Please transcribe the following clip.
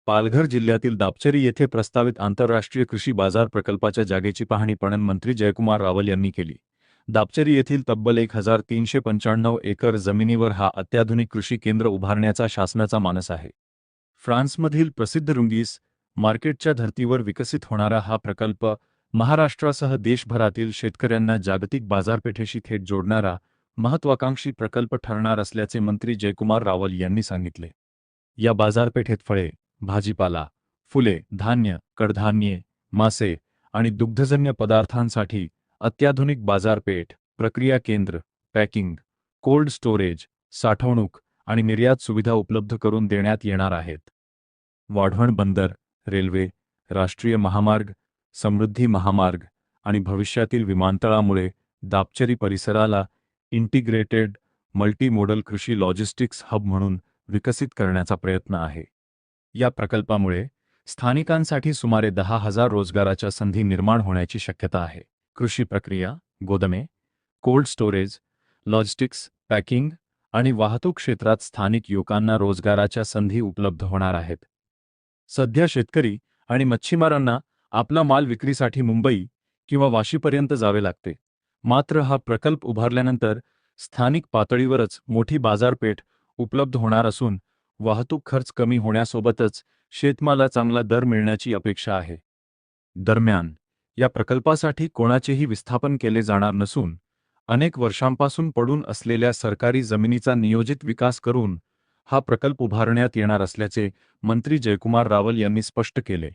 पालघर जिल्ह्यातील दापचरी येथे प्रस्तावित आंतरराष्ट्रीय कृषी बाजार प्रकल्पाच्या जागेची पाहणी पणन मंत्री जयकुमार रावल यांनी केली. दापचरी येथील तब्बल 1395 एकर जमिनीवर हा अत्याधुनिक कृषी केंद्र उभारण्याचा शासनाचा मानस आहे. फ्रान्समधील प्रसिद्ध रुंगीस मार्केटच्या धर्तीवर विकसित होणारा हा प्रकल्प महाराष्ट्रासह देशभरातील शेतकऱ्यांना जागतिक बाजारपेठेशी थेट जोडणारा महत्त्वाकांक्षी प्रकल्प ठरणार असल्याचे मंत्री जयकुमार रावल यांनी सांगितले. या बाजारपेठेत फळे, भाजीपाला, फुले, धान्य, कडधान्ये, मासे आणि दुग्धजन्य पदार्थांसाठी अत्याधुनिक बाजारपेठ, प्रक्रिया केंद्र, पॅकिंग, कोल्ड स्टोरेज, साठवणूक आणि निर्यात सुविधा उपलब्ध करून देण्यात येणार आहेत. वाढवण बंदर, रेल्वे, राष्ट्रीय महामार्ग, समृद्धी महामार्ग आणि भविष्यातील विमानतळामुळे दापचरी परिसराला इंटिग्रेटेड मल्टीमोडल कृषी लॉजिस्टिक्स हब म्हणून विकसित करण्याचा प्रयत्न आहे. या प्रकल्पामुळे स्थानिकांसाठी सुमारे 10,000 रोजगाराच्या संधी निर्माण होण्याची शक्यता आहे. कृषी प्रक्रिया, गोदामे, कोल्ड स्टोरेज, लॉजिस्टिक्स, पॅकिंग आणि वाहतूक क्षेत्रात स्थानिक युवकांना रोजगाराच्या संधी उपलब्ध होणार आहेत. सध्या शेतकरी आणि मच्छीमारांना आपला माल विक्रीसाठी मुंबई किंवा वाशीपर्यंत जावे लागते. मात्र हा प्रकल्प उभारल्यानंतर स्थानिक पातळीवरच मोठी बाजारपेठ उपलब्ध होणार असून वाहतूक खर्च कमी होण्यासोबतच शेतमाला चांगला दर मिळण्याची अपेक्षा आहे. दरम्यान, या प्रकल्पासाठी कोणाचेही विस्थापन केले जाणार नसून अनेक वर्षांपासून पडून असलेल्या सरकारी जमिनीचा नियोजित विकास करून हा प्रकल्प उभारण्यात येणार असल्याचे मंत्री जयकुमार रावल यांनी स्पष्ट केले.